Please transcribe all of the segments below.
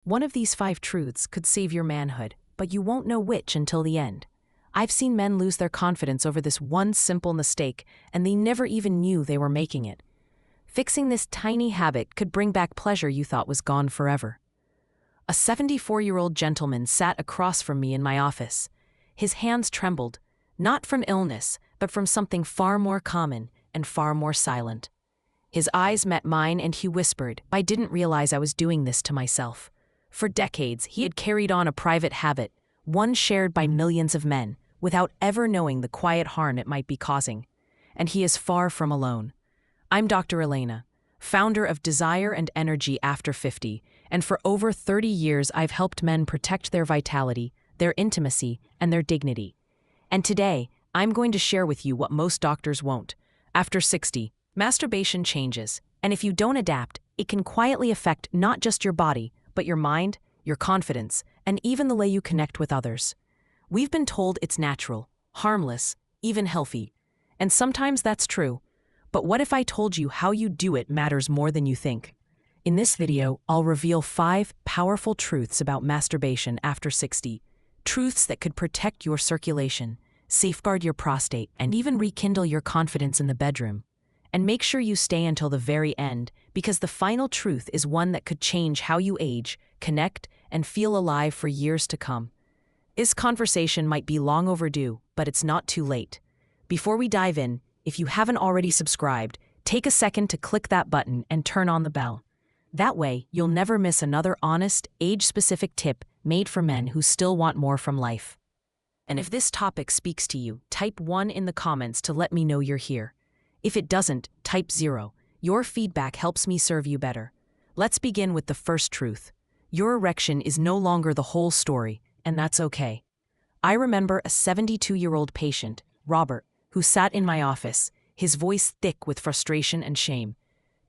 One of these 5 truths could save your manhood, but you won't know which until the end. I've seen men lose their confidence over this one simple mistake, and they never even knew they were making it. Fixing this tiny habit could bring back pleasure you thought was gone forever. A 74-year-old gentleman sat across from me in my office. His hands trembled, not from illness, but from something far more common and far more silent. His eyes met mine and he whispered, "I didn't realize I was doing this to myself." For decades, he had carried on a private habit, one shared by millions of men, without ever knowing the quiet harm it might be causing. And he is far from alone. I'm Dr. Elena, founder of Desire and Energy After 50, and for over 30 years I've helped men protect their vitality, their intimacy, and their dignity. And today, I'm going to share with you what most doctors won't. After 60, masturbation changes, and if you don't adapt, it can quietly affect not just your body, but your mind, your confidence, and even the way you connect with others. We've been told it's natural, harmless, even healthy. And sometimes that's true. But what if I told you how you do it matters more than you think? In this video, I'll reveal 5 powerful truths about masturbation after 60. Truths that could protect your circulation, safeguard your prostate, and even rekindle your confidence in the bedroom. And make sure you stay until the very end, because the final truth is one that could change how you age, connect, and feel alive for years to come. This conversation might be long overdue, but it's not too late. Before we dive in, if you haven't already subscribed, take a second to click that button and turn on the bell. That way, you'll never miss another honest, age-specific tip made for men who still want more from life. And if this topic speaks to you, type 1 in the comments to let me know you're here. If it doesn't, type 0. Your feedback helps me serve you better. Let's begin with the first truth. Your erection is no longer the whole story, and that's okay. I remember a 72-year-old patient, Robert, who sat in my office, his voice thick with frustration and shame.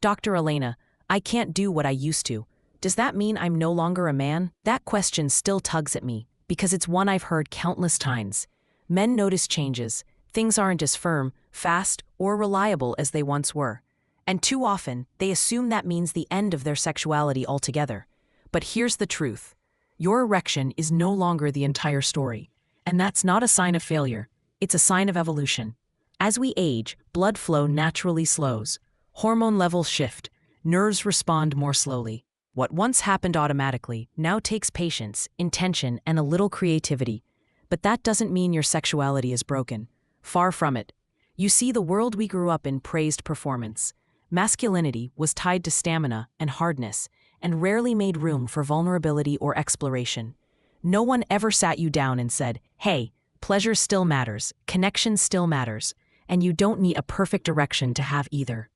"Dr. Elena, I can't do what I used to. Does that mean I'm no longer a man?" That question still tugs at me, because it's one I've heard countless times. Men notice changes. Things aren't as firm, fast, or reliable as they once were. And too often, they assume that means the end of their sexuality altogether. But here's the truth. Your erection is no longer the entire story. And that's not a sign of failure. It's a sign of evolution. As we age, blood flow naturally slows. Hormone levels shift. Nerves respond more slowly. What once happened automatically now takes patience, intention, and a little creativity. But that doesn't mean your sexuality is broken. Far from it. You see, the world we grew up in praised performance. Masculinity was tied to stamina and hardness, and rarely made room for vulnerability or exploration. No one ever sat you down and said, "Hey, pleasure still matters, connection still matters, and you don't need a perfect erection to have either."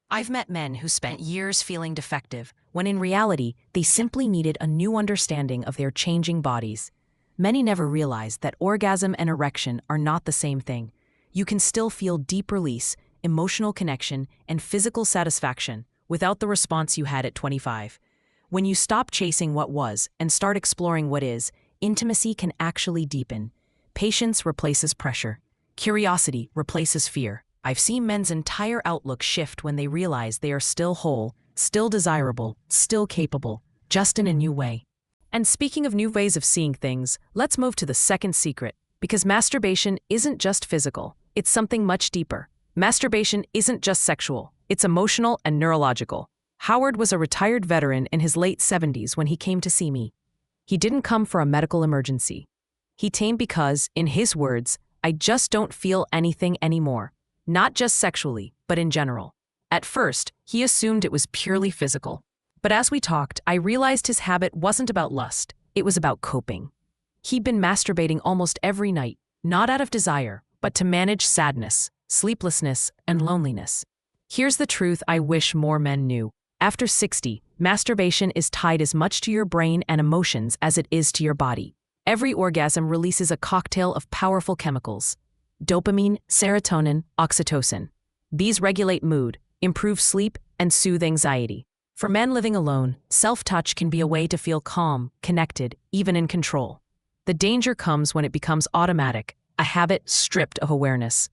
I've met men who spent years feeling defective, when in reality, they simply needed a new understanding of their changing bodies. Many never realize that orgasm and erection are not the same thing. You can still feel deep release, emotional connection, and physical satisfaction without the response you had at 25. When you stop chasing what was and start exploring what is, intimacy can actually deepen. Patience replaces pressure. Curiosity replaces fear. I've seen men's entire outlook shift when they realize they are still whole, still desirable, still capable, just in a new way. And speaking of new ways of seeing things, let's move to the second secret, because masturbation isn't just physical, it's something much deeper. Masturbation isn't just sexual, it's emotional and neurological. Howard was a retired veteran in his late 70s when he came to see me. He didn't come for a medical emergency. He came because, in his words, "I just don't feel anything anymore. Not just sexually, but in general." At first, he assumed it was purely physical. But as we talked, I realized his habit wasn't about lust, it was about coping. He'd been masturbating almost every night, not out of desire, but to manage sadness, sleeplessness, and loneliness. Here's the truth I wish more men knew. After 60, masturbation is tied as much to your brain and emotions as it is to your body. Every orgasm releases a cocktail of powerful chemicals: dopamine, serotonin, oxytocin. These regulate mood, improve sleep, and soothe anxiety. For men living alone, self-touch can be a way to feel calm, connected, even in control. The danger comes when it becomes automatic, a habit stripped of awareness.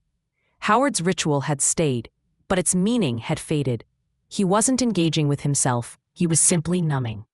Howard's ritual had stayed, but its meaning had faded. He wasn't engaging with himself, he was simply numbing.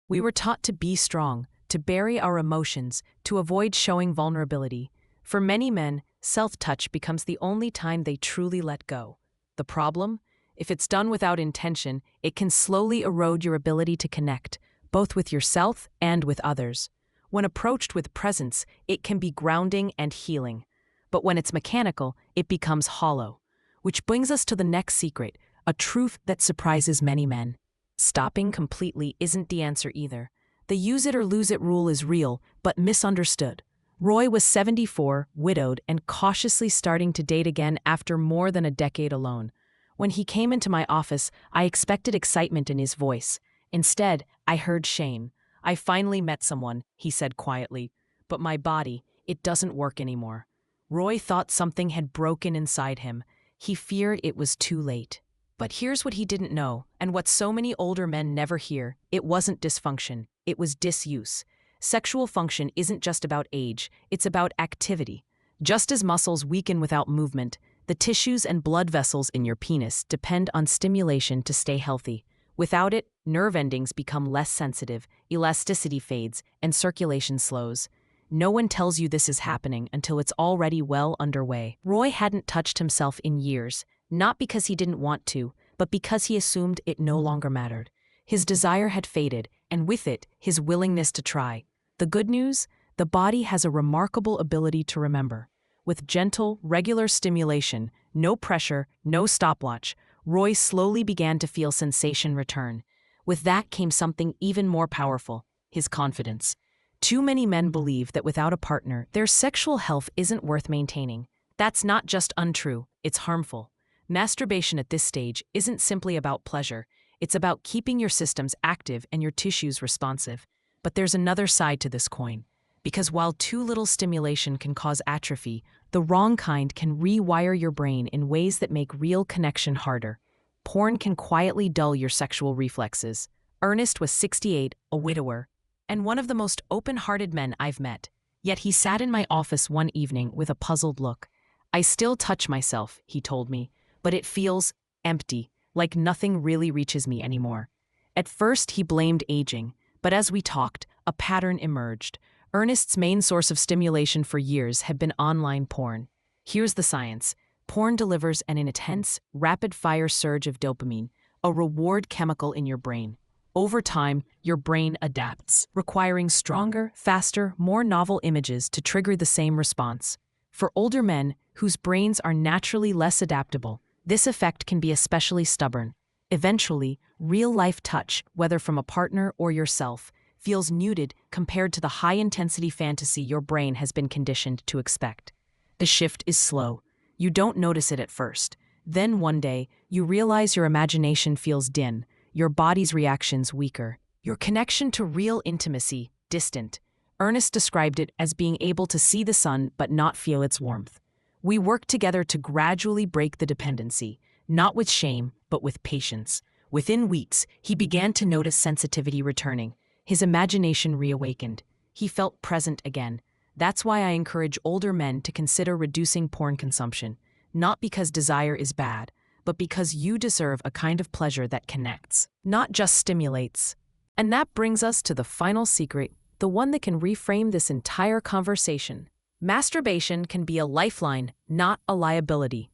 We were taught to be strong, to bury our emotions, to avoid showing vulnerability. For many men, self-touch becomes the only time they truly let go. The problem? If it's done without intention, it can slowly erode your ability to connect, both with yourself and with others. When approached with presence, it can be grounding and healing. But when it's mechanical, it becomes hollow. Which brings us to the next secret, a truth that surprises many men. Stopping completely isn't the answer either. The use it or lose it rule is real, but misunderstood. Roy was 74, widowed, and cautiously starting to date again after more than a decade alone. When he came into my office, I expected excitement in his voice. Instead, I heard shame. "I finally met someone," he said quietly. "But my body, it doesn't work anymore." Roy thought something had broken inside him. He feared it was too late. But here's what he didn't know, and what so many older men never hear. It wasn't dysfunction, it was disuse. Sexual function isn't just about age, it's about activity. Just as muscles weaken without movement, the tissues and blood vessels in your penis depend on stimulation to stay healthy. Without it, nerve endings become less sensitive, elasticity fades, and circulation slows. No one tells you this is happening until it's already well underway. Roy hadn't touched himself in years, not because he didn't want to, but because he assumed it no longer mattered. His desire had faded, and with it, his willingness to try. The good news? The body has a remarkable ability to remember. With gentle, regular stimulation, no pressure, no stopwatch, Roy slowly began to feel sensation return. With that came something even more powerful, his confidence. Too many men believe that without a partner, their sexual health isn't worth maintaining. That's not just untrue, it's harmful. Masturbation at this stage isn't simply about pleasure, it's about keeping your systems active and your tissues responsive. But there's another side to this coin. Because while too little stimulation can cause atrophy, the wrong kind can rewire your brain in ways that make real connection harder. Porn can quietly dull your sexual reflexes. Ernest was 68, a widower, and one of the most open-hearted men I've met. Yet he sat in my office one evening with a puzzled look. "I still touch myself," he told me, "but it feels empty, like nothing really reaches me anymore." At first he blamed aging, but as we talked, a pattern emerged. Ernest's main source of stimulation for years had been online porn. Here's the science. Porn delivers an intense, rapid-fire surge of dopamine, a reward chemical in your brain. Over time, your brain adapts, requiring stronger, faster, more novel images to trigger the same response. For older men, whose brains are naturally less adaptable, this effect can be especially stubborn. Eventually, real-life touch, whether from a partner or yourself, feels muted compared to the high-intensity fantasy your brain has been conditioned to expect. The shift is slow. You don't notice it at first. Then one day, you realize your imagination feels dim, your body's reactions weaker, your connection to real intimacy distant. Ernest described it as being able to see the sun but not feel its warmth. We worked together to gradually break the dependency, not with shame, but with patience. Within weeks, he began to notice sensitivity returning. His imagination reawakened. He felt present again. That's why I encourage older men to consider reducing porn consumption, not because desire is bad, but because you deserve a kind of pleasure that connects, not just stimulates. And that brings us to the final secret, the one that can reframe this entire conversation. Masturbation can be a lifeline, not a liability.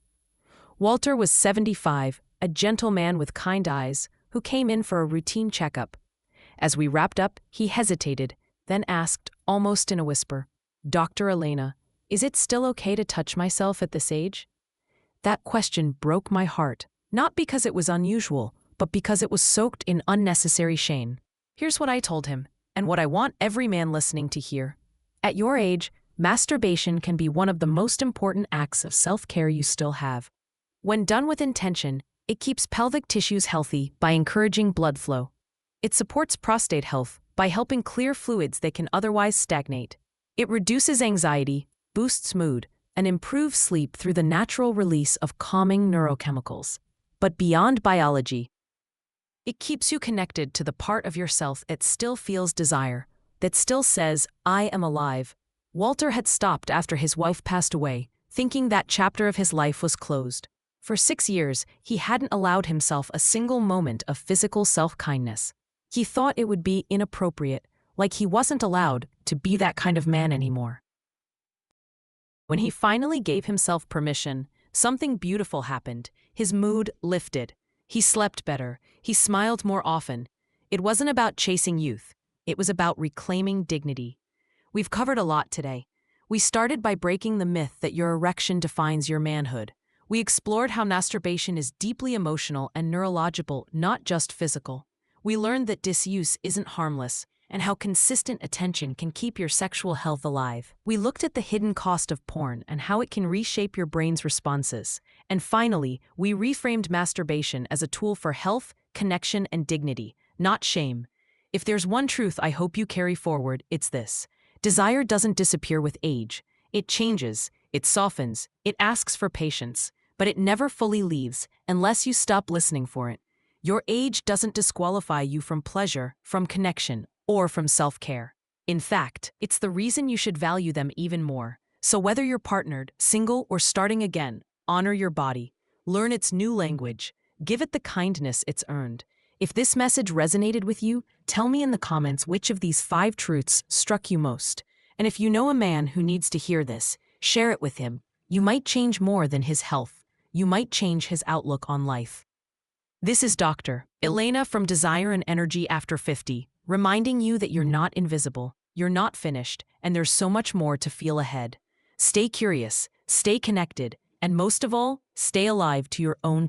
Walter was 75, a gentle man with kind eyes, who came in for a routine checkup. As we wrapped up, he hesitated, then asked, almost in a whisper, "Dr. Elena, is it still okay to touch myself at this age?" That question broke my heart, not because it was unusual, but because it was soaked in unnecessary shame. Here's what I told him, and what I want every man listening to hear. At your age, masturbation can be one of the most important acts of self-care you still have. When done with intention, it keeps pelvic tissues healthy by encouraging blood flow. It supports prostate health by helping clear fluids that can otherwise stagnate. It reduces anxiety, boosts mood, and improves sleep through the natural release of calming neurochemicals. But beyond biology, it keeps you connected to the part of yourself that still feels desire, that still says, "I am alive." Walter had stopped after his wife passed away, thinking that chapter of his life was closed. For 6 years, he hadn't allowed himself a single moment of physical self-kindness. He thought it would be inappropriate, like he wasn't allowed to be that kind of man anymore. When he finally gave himself permission, something beautiful happened. His mood lifted. He slept better. He smiled more often. It wasn't about chasing youth. It was about reclaiming dignity. We've covered a lot today. We started by breaking the myth that your erection defines your manhood. We explored how masturbation is deeply emotional and neurological, not just physical. We learned that disuse isn't harmless, and how consistent attention can keep your sexual health alive. We looked at the hidden cost of porn and how it can reshape your brain's responses. And finally, we reframed masturbation as a tool for health, connection, and dignity, not shame. If there's one truth I hope you carry forward, it's this. Desire doesn't disappear with age. It changes, it softens, it asks for patience, but it never fully leaves unless you stop listening for it. Your age doesn't disqualify you from pleasure, from connection, or from self-care. In fact, it's the reason you should value them even more. So whether you're partnered, single, or starting again, honor your body. Learn its new language. Give it the kindness it's earned. If this message resonated with you, tell me in the comments which of these 5 truths struck you most. And if you know a man who needs to hear this, share it with him. You might change more than his health. You might change his outlook on life. This is Dr. Elena from Desire and Energy After 50, reminding you that you're not invisible, you're not finished, and there's so much more to feel ahead. Stay curious, stay connected, and most of all, stay alive to your own